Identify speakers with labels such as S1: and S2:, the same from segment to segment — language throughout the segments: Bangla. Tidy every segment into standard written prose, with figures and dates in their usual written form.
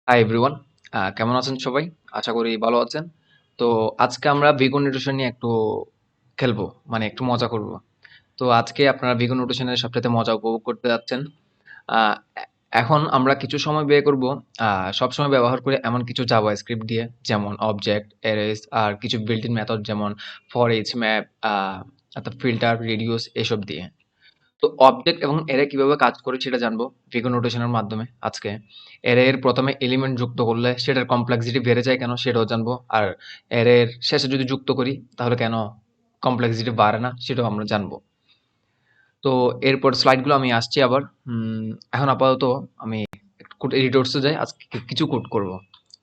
S1: হাই এভরিওয়ান, কেমন আছেন সবাই? আশা করি ভালো আছেন। তো আজকে আমরা বেগুন নিউট্রিশন নিয়ে একটু খেলবো, মানে একটু মজা করব। তো আজকে আপনারা বেগুন নিউট্রিশনের সবচাইতে মজা উপভোগ করতে যাচ্ছেন। আহ, এখন আমরা কিছু সময় ব্যয় করব সবসময় ব্যবহার করে এমন কিছু জাভাস্ক্রিপ্ট দিয়ে, যেমন অবজেক্ট, অ্যারেস আর কিছু বিল্ট ইন মেথড যেমন for each map, filter, reduce এসব দিয়ে। তো অবজেক্ট এবং অ্যারে কিভাবে কাজ করে সেটা জানবো বেগুন নোটেশনের মাধ্যমে আজকে। অ্যারে এর প্রথমে এলিমেন্ট যুক্ত করলে সেটার কমপ্লেক্সিটি বেড়ে যায় কেন সেটাও জানবো। আর অ্যারে এর শেষে যদি যুক্ত করি তাহলে কেন কমপ্লেক্সিটি বাড়ে না সেটাও আমরা জানবো। তো এরপর স্লাইডগুলো আমি আসছি আবার। এখন আপাতত আমি কোড এডিটরসে যাই, আজকে কিছু কোড করব,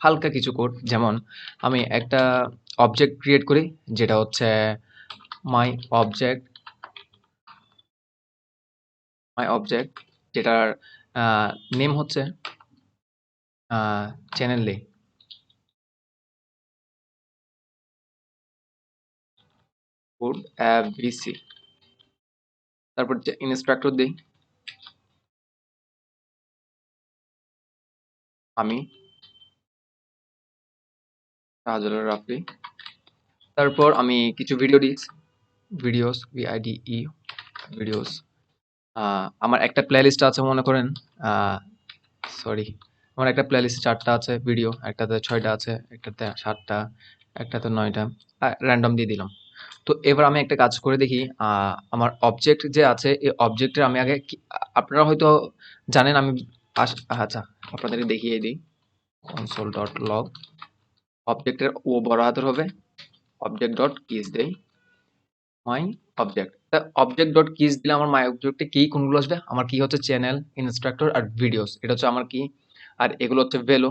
S1: হালকা কিছু কোড। যেমন আমি একটা অবজেক্ট ক্রিয়েট করি যেটা হচ্ছে মাই অবজেক্ট মাই অবজেক্ট যেটার নেম হচ্ছে চ্যানেল নেই, কোড এবিসি। তারপর যে ইনস্ট্রাক্টর দেই আমি শাহজালাল রাফি। তারপর আমি কিছু ভিডিও দিই, ভিডিওস ভিআইডিই ভিডিওস। আমার একটা প্লেলিস্ট আছে মনে করেন, সরি, আমার একটা প্লেলিস্টে 4টা আছে ভিডিও, একটাতে 6টা আছে, একটাতে 7টা, একটাতে 9টা, র্যান্ডম দিয়ে দিলাম। তো এবার আমি একটা কাজ করে দেখি। আমার অবজেক্ট যে আছে এই অবজেক্টের আমি আগে আপনারা হয়তো জানেন আমি আচ্ছা আপনাদেরকে দেখিয়ে দিই। console.log অবজেক্টের ও বড় হাতের হবে, অবজেক্ট ডট কিস দেই মাই অবজেক্ট। তা অবজেক্ট ডট কিস দিলে আমার মাই অবজেক্টে কি কোনগুলো আসবে? আমার কি হচ্ছে চ্যানেল, ইনস্ট্রাক্টর আর ভিডিওস, এটা হচ্ছে আমার কি। আর এগুলো হচ্ছে ভ্যালু,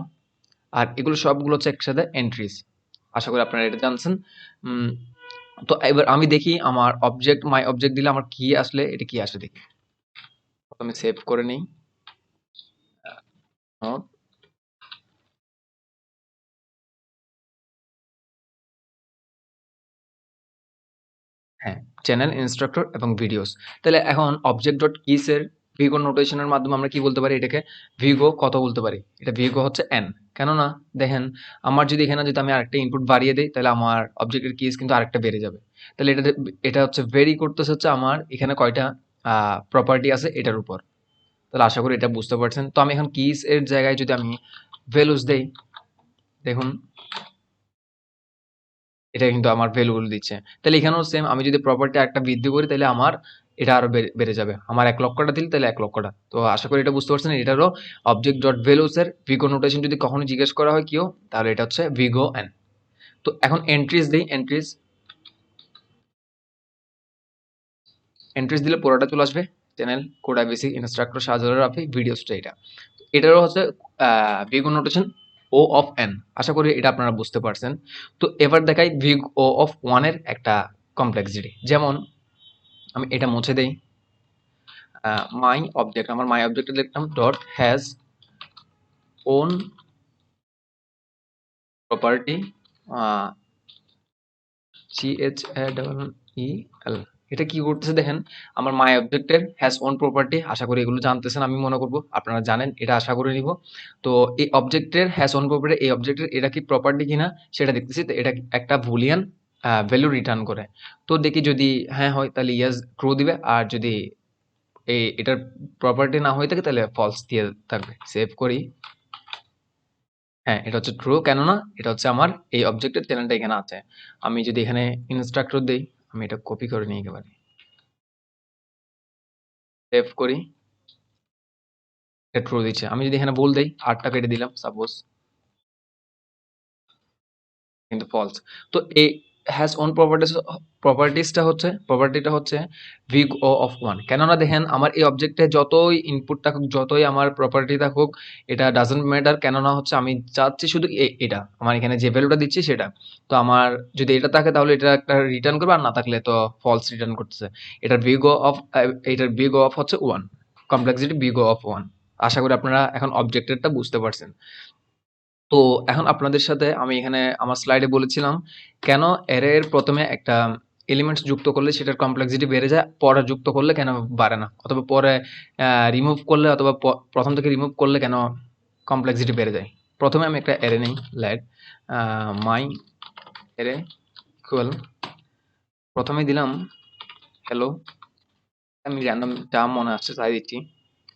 S1: আর এগুলো সবগুলো হচ্ছে একসাথে এন্ট্রিজ। আশা করি আপনারা এটা জানছেন। উম, তো এবার আমি দেখি আমার অবজেক্ট মাই অবজেক্ট দিলে আমার কি আসলে, এটা কি আসে দেখি। আমি সেভ করে নিই। নোট, হ্যাঁ, চ্যানেল, ইনস্ট্রাক্টর এবং ভিডিওস। তাহলে এখন অবজেক্ট ডট কিস এর ভিগো নোটেশনের মাধ্যমে আমরা কি বলতে পারি? এটাকে ভিগো কত বলতে পারি? এটা ভিগো হচ্ছে এন। কেননা দেখেন, আমার যদি এখানে যদি আমি আরেকটা ইনপুট বাড়িয়ে দিই তাহলে আমার অবজেক্টের কিস কিন্তু আরেকটা বেড়ে যাবে। তাহলে এটা হচ্ছে ভেরি করতেছে হচ্ছে আমার এখানে কয়টা প্রপার্টি আছে এটার উপর। তাহলে আশা করি এটা বুঝতে পারছেন। তো আমি এখন কিস এর জায়গায় যদি আমি ভ্যালুস দেই, দেখুন এটা কিন্তু আমার ভ্যালুগুলো দিচ্ছে। তাহলে এখানেও সেম, আমি যদি প্রপার্টি একটা বৃদ্ধি করি তাহলে আমার এটা আরো বেড়ে যাবে। আমার 1,00,000টা দিলে তাহলে 1,00,000টা। তো আশা করি এটা বুঝতে পারছেন। এটারও অবজেক্ট ডট ভ্যালুস এর ভিগো নোটেশন যদি কখনো জিজ্ঞেস করা হয় কেউ, তাহলে এটা হচ্ছে ভিগো এন। তো এখন এন্ট্রিজ দেই, এন্ট্রিজ এন্ট্রিজ দিলে পুরোটা চলে আসবে। Channel, code IBC, instructor, Shahjalal Rafi, ভিডিওসটা এটা। এটারও হচ্ছে big O notation O of n. আশা করি এটা আপনারা বুঝতে পারছেন। তো এবার দেখাই ভিগ ও অফ ওয়ানের একটা কমপ্লেক্সিটি। যেমন আমি এটা মুছে দেই। মাই অবজেক্ট, আমার মাই অবজেক্টে লিখলাম dot has own property, CHAEL। এটা কি করতেছে দেখেন, আমার মাই অবজেক্টের হ্যাজ ওন প্রপার্টি। আশা করি এগুলো জানতেছেন, আমি মনে করব আপনারা জানেন, এটা আশা করে নিব। তো এই অবজেক্টের হ্যাজ ওন প্রপার্টি, এই অবজেক্টের এটা কি প্রপার্টি কিনা সেটা দেখতেছি। তো এটা একটা বুলিয়ান ভ্যালু রিটার্ন করে। তো দেখি যদি হ্যাঁ হয় তাহলে ইয়েস ট্রু দিবে, আর যদি এটার প্রপার্টি না হয়ে থাকে তাহলে ফলস দিয়ে থাকবে। সেভ করি। হ্যাঁ, এটা হচ্ছে ট্রু, কেননা এটা হচ্ছে আমার এই অবজেক্টের চ্যানেলটা এখানে আছে। আমি যদি এখানে ইনস্ট্রাক্টর দেই, আমি এটা কপি করে নিই একেবারে, সেভ করি, এটা ট্রু দিচ্ছে। আমি যদি এখানে ভুল দেই, 8টা কেটে দিলাম সাপোজ, কিন্তু ফলস। তো এই হ্যাজ ওন প্রপার্টিটা হচ্ছে ভিগ ও অফ ওয়ান। কেননা দেখেন আমার এই অবজেক্টে যতই ইনপুট থাকুক, যতই আমার প্রপার্টি থাকুক, এটা ডাজন্ট ম্যাটার। কেননা হচ্ছে আমি চাচ্ছি শুধু এটা আমার এখানে যে ভ্যালুটা দিচ্ছি সেটা। তো আমার যদি এটা থাকে তাহলে এটা একটা রিটার্ন করবে, আর না থাকলে তো ফলস রিটার্ন করতেছে। এটার ভিগ অফ হচ্ছে ওয়ান, কমপ্লেক্সিটি ভিগ অফ ওয়ান। আশা করি আপনারা এখন অবজেক্টেরটা বুঝতে পারছেন। তো এখন আপনাদের সাথে আমি এখানে আমার স্লাইডে বলেছিলাম কেন অ্যারের প্রথমে একটা এলিমেন্টস যুক্ত করলে সেটার কমপ্লেক্সিটি বেড়ে যায়, পরে যুক্ত করলে কেন বাড়ে না, অথবা পরে রিমুভ করলে, অথবা প্রথম থেকে রিমুভ করলে কেন কমপ্লেক্সিটি বেড়ে যায়। প্রথমে আমি একটা অ্যারে নেই, লেট মাই অ্যারে ইকুয়াল, প্রথমে দিলাম হ্যালো, আমি র্যান্ডম যা মনে আসছে তাই দিচ্ছি,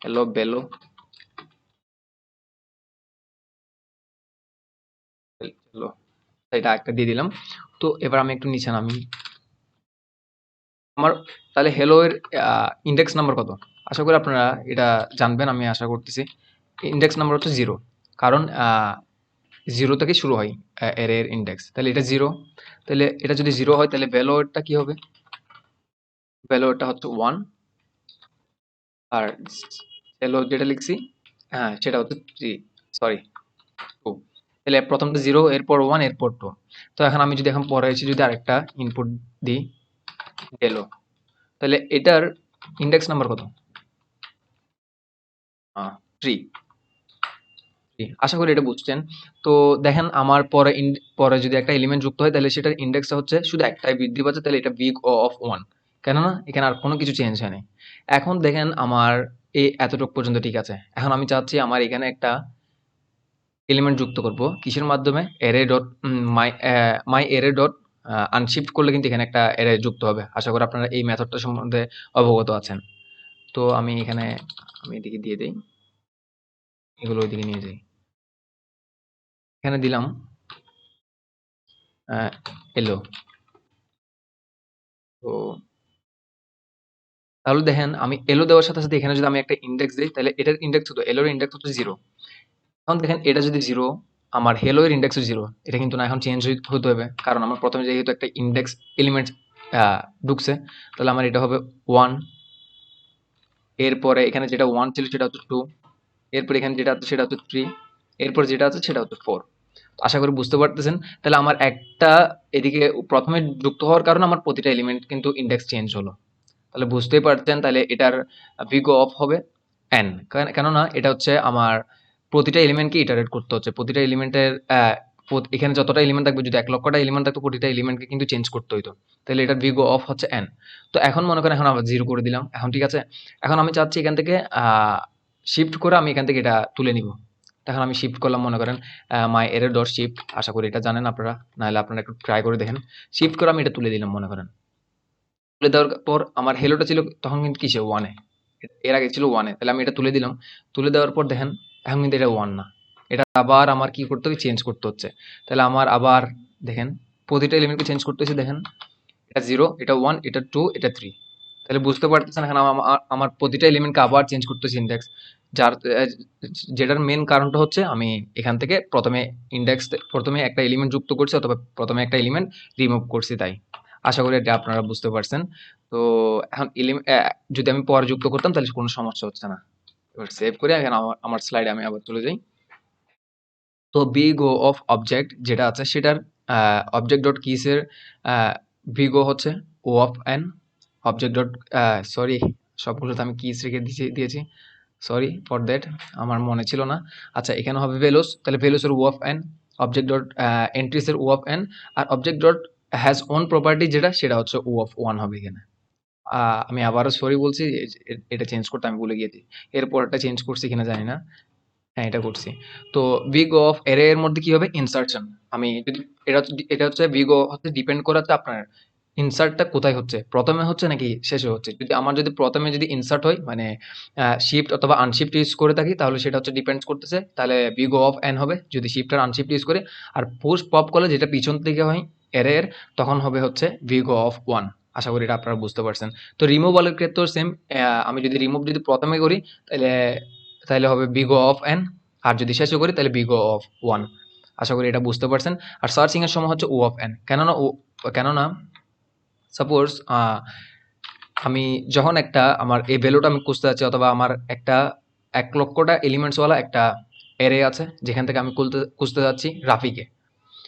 S1: হ্যালো বেলো, হ্যালো, এটা একটা দিয়ে দিলাম। তো এবার আমি একটু নিচে নামি, আমার তাহলে হ্যালো এর ইন্ডেক্স নাম্বার কত? আশা করি আপনারা এটা জানবেন, আমি আশা করতেছি। ইন্ডেক্স নাম্বার হচ্ছে 0, কারণ 0 থেকে শুরু হয় অ্যারে এর ইন্ডেক্স, তাহলে এটা 0। তাহলে এটা যদি 0 হয় তাহলে ভ্যালুটা কি হবে? ভ্যালুটা হচ্ছে 1, আর হ্যালো যেটা লিখছি সেটা হচ্ছে 3, সরি 2। তাহলে প্রথমটা 0, এরপর 1, এরপর 2। তো এখন আমি যদি এখন পরে এসে যদি আরেকটা ইনপুট দিই হ্যালো, তাহলে এটার ইন্ডেক্স নাম্বার কত? 3। আশা করি এটা বুঝছেন। তো দেখেন আমার পরে যদি একটা এলিমেন্ট যুক্ত হয় তাহলে সেটার ইন্ডেক্সটা হচ্ছে শুধু একটাই বৃদ্ধি পাচ্ছে, তাহলে এটা বিগ ও অফ 1, কেননা এখানে আর কোনো কিছু চেঞ্জ হয়নি। এখন দেখেন আমার এই এতটুকু পর্যন্ত ঠিক আছে। এখন আমি চাচ্ছি আমার এখানে একটা এলিমেন্ট যুক্ত করব, কিসের মাধ্যমে? অ্যারে ডট মাই অ্যারে ডট আনশিফট করলে কিন্তু এখানে একটা অ্যারে যুক্ত হবে। আশা করি আপনারা এই মেথডটা সম্বন্ধে অবগত আছেন। তো আমি এখানে আমি এদিকে দিয়ে দেই, এগুলো ওইদিকে নিয়ে যাই, এখানে দিলাম এলো। তো তাহলে দেখেন আমি এলো দেওয়ার সাথে সাথে এখানে যদি আমি একটা ইন্ডেক্স দিই তাহলে এটার ইন্ডেক্স হতো, এলোর ইন্ডেক্স হচ্ছে 0। এখন দেখেন এটা যদি 0, আমার হেলো এর ইন্ডেক্সও 0, এটা কিন্তু না এখন চেঞ্জ হতে হবে, কারণ আমার প্রথমে যেহেতু একটা ইন্ডেক্স এলিমেন্ট ঢুকছে, তাহলে আমার এটা হবে 1, এরপরে এখানে যেটা 1 ছিল সেটা হচ্ছে 2, এরপর এখানে যেটা আছে সেটা হচ্ছে 3, এরপর যেটা আছে সেটা হচ্ছে 4। আশা করি বুঝতে পারতেছেন। তাহলে আমার একটা এদিকে প্রথমে যুক্ত হওয়ার কারণে আমার প্রতিটা এলিমেন্ট কিন্তু ইন্ডেক্স চেঞ্জ হলো। তাহলে বুঝতেই পারছেন, তাহলে এটার ভিগো অফ হবে n, কেননা এটা হচ্ছে আমার প্রতিটা এলিমেন্টকে ইটারেট করতে হচ্ছে, প্রতিটা এলিমেন্টের এখানে যতটা এলিমেন্ট থাকবে, যদি 1,00,000টা এলিমেন্ট থাকতো প্রতিটা এলিমেন্টকে কিন্তু চেঞ্জ করতে হইতো, তাহলে এটার ভিগো অফ হচ্ছে n। তো এখন মনে করেন এখন আবার 0 করে দিলাম, এখন ঠিক আছে। এখন আমি চাচ্ছি এখান থেকে শিফট করে আমি এখান থেকে এটা তুলে নিব। এখন আমি শিফট করলাম, মনে করেন মাই এরর ডট শিফট, আশা করি এটা জানেন আপনারা, নাহলে আপনারা একটু ট্রাই করে দেখেন। শিফট করে আমি এটা তুলে দিলাম, মনে করেন তুলে দেওয়ার পর আমার হেলোটা ছিল তখন কিন্তু কিসে 1-এ, এর আগে ছিল 1-এ, তাহলে আমি এটা তুলে দিলাম। তুলে দেওয়ার পর দেখেন এখন কিন্তু এটা 1 না, এটা আবার আমার কি করতে হবে? চেঞ্জ করতে হচ্ছে। তাহলে আমার আবার দেখেন প্রতিটা এলিমেন্টকে চেঞ্জ করতে হচ্ছে, দেখেন এটা 0, এটা 1, এটা 2, এটা 3। তাহলে বুঝতে পারতেছেন এখন আমার প্রতিটা এলিমেন্টকে আবার চেঞ্জ করতেছি ইন্ডেক্স, যার যেটার মেন কারণটা হচ্ছে আমি এখান থেকে প্রথমে একটা এলিমেন্ট যুক্ত করছি অথবা প্রথমে একটা এলিমেন্ট রিমুভ করছি, তাই আশা করি এটা আপনারা বুঝতে পারছেন। তো এখন যদি আমি পরে যুক্ত করতাম তাহলে কোনো সমস্যা হচ্ছে না। এবার সেভ করে এখন আমার স্লাইডে আমি আবার চলে যাই। তো বিগো অফ অবজেক্ট যেটা আছে সেটার অবজেক্ট ডট কিস এর বিগো হচ্ছে O of n, object dot sorry সবগুলোতে আমি কিস রেখে দিয়েছি, সরি ফর দ্যাট, আমার মনে ছিল না। আচ্ছা এখানে হবে ভেলোস, তাহলে ভেলোসের O of n, object dot entries এর ও অফ এন, আর object dot has own property সেটা হচ্ছে ও অফ 1 হবে এখানে। আমি আবারও সরি বলছি, এটা চেঞ্জ করতে আমি ভুলে গিয়েছি, এরপরটা চেঞ্জ করছি কিনা জানি না। হ্যাঁ, এটা করছি। তো বিগ অফ অ্যারে এর মধ্যে কি হবে? ইনসার্শন। আমি যদি এটা হচ্ছে বিগ হচ্ছে ডিপেন্ড করে হচ্ছে আপনার ইনসার্টটা কোথায় হচ্ছে, প্রথমে হচ্ছে নাকি শেষে হচ্ছে। যদি প্রথমে ইনসার্ট হয় মানে শিফট অথবা আনশিফট ইউজ করে থাকি তাহলে সেটা হচ্ছে ডিপেন্ডস করতেছে, তাহলে বিগ অফ এন হবে যদি শিফট আর আনশিফট ইউজ করে। আর পুশ পপ করলে যেটা পিছন থেকে হয় অ্যারে এর, তখন হবে হচ্ছে বিগ অফ 1। আশা করি এটা আপনারা বুঝতে পারছেন। তো রিমুভালের ক্ষেত্রেও সেম, আমি যদি রিমুভ প্রথমে করি তাহলে তাহলে হবে বিগো অফ এন, আর যদি শেষে করি তাহলে বিগো অফ 1। আশা করি এটা বুঝতে পারছেন। আর সার্চিং এর সময় হচ্ছে ও অফ এন, কেননা সাপোজ আমি যখন আমার এই ভ্যালুটা আমি খুঁজতে যাচ্ছি, অথবা আমার একটা 1,00,000টা এলিমেন্টস ওয়ালা একটা অ্যারে আছে যেখান থেকে আমি খুঁজতে যাচ্ছি রাফিকে।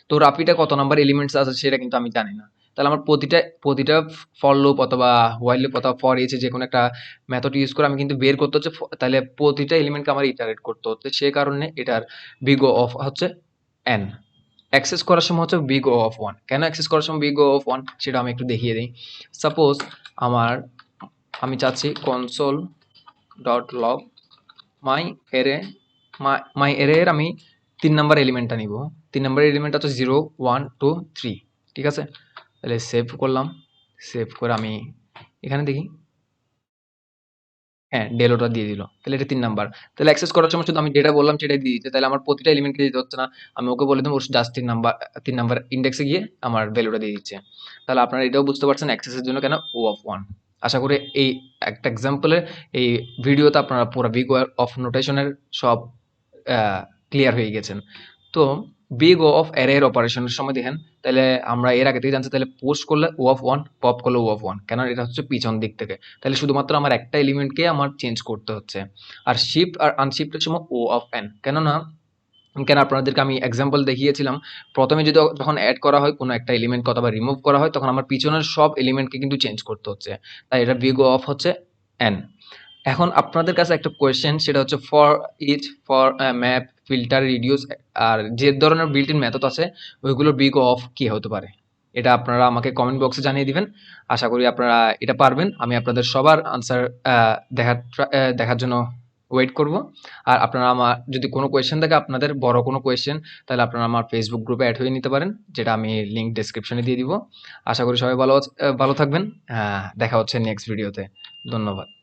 S1: তো রাফিটা কত নাম্বার এলিমেন্টস আছে সেটা কিন্তু আমি জানি না। তাহলে আমার প্রতিটা ফর লুপ অথবা হোয়াইল লুপ অথবা ফর ইচ যে কোনো একটা মেথড ইউজ করে আমি কিন্তু বের করতে হচ্ছে, তাহলে প্রতিটা এলিমেন্টকে আমার ইটারেট করতে হচ্ছে, সে কারণে এটার বিগ ও অফ হচ্ছে এন। অ্যাক্সেস করার সময় হচ্ছে বিগ ও অফ 1। কেন অ্যাক্সেস করার সময় বিগ ও অফ 1 সেটা আমি একটু দেখিয়ে দিই। সাপোজ আমি চাচ্ছি কনসোল ডট লগ মাই এরে, মাই এরে এর আমি 3 নাম্বার এলিমেন্টটা নিব। 3 নাম্বার এলিমেন্টটা হচ্ছে 0, 1, 2, 3, ঠিক আছে? তাহলে সেভ করলাম। সেভ করে আমি এখানে দেখি, হ্যাঁ, ডেলোটা দিয়ে দিল। তাহলে এটা 3 নাম্বার। তাহলে অ্যাক্সেস করার সময় শুধু আমি যেটা বললাম সেটাই দিয়ে দিচ্ছে। তাহলে আমার প্রতিটা এলিমেন্টকে দিতে হচ্ছে না। আমি ওকে বলে দেব ও জাস্ট 3 নাম্বার ইনডেক্সে গিয়ে আমার ভ্যালুটা দিয়ে দিচ্ছে। তাহলে আপনারা এটাও বুঝতে পারছেন অ্যাক্সেসের জন্য কেন O of 1। আশা করি এই একটা এক্সাম্পলের এই ভিডিওতে আপনারা পুরো বিগ O of নোটেশনের সব ক্লিয়ার হয়ে গেছেন। তো বিগ O of অ্যারের অপারেশনের সময় দেখেন, তাহলে আমরা এর আগে থেকে জানছি তাহলে পোস্ট করলে O of 1, পপ করলে O of 1, কেন এটা হচ্ছে পিছন দিক থেকে। তাহলে শুধুমাত্র আমার একটা এলিমেন্টকে আমার চেঞ্জ করতে হচ্ছে। আর শিফট আর আনশিফটের সময় O of n, কেননা কেন আপনাদেরকে আমি এক্সাম্পল দেখিয়েছিলাম, প্রথমে যদি যখন অ্যাড করা হয় কোনো একটা এলিমেন্ট অথবা রিমুভ করা হয় তখন আমার পিছনের সব এলিমেন্টকে কিন্তু চেঞ্জ করতে হচ্ছে। তাই এটা বিগ O of হচ্ছে n। এখন আপনাদের কাছে একটা কোয়েশ্চেন, সেটা হচ্ছে for each, for map, filter, reduce আর যে ধরনের বিল্ট ইন মেথড আছে ওইগুলোর বিগ অফ কি হতে পারে, এটা আপনারা আমাকে কমেন্ট বক্সে জানিয়ে দিবেন। আশা করি আপনারা এটা পারবেন। আমি আপনাদের সবার আনসার দেখার জন্য ওয়েট করব। আর আপনারা আমার যদি কোনো কোয়েশ্চেন থাকে, আপনাদের বড় কোনো কোয়েশ্চেন, তাহলে আপনারা আমার ফেসবুক গ্রুপে অ্যাড হয়ে নিতে পারেন, যেটা আমি লিঙ্ক ডেসক্রিপশনে দিয়ে দিব। আশা করি সবাই ভালো থাকবেন। দেখা হচ্ছে নেক্সট ভিডিওতে। ধন্যবাদ।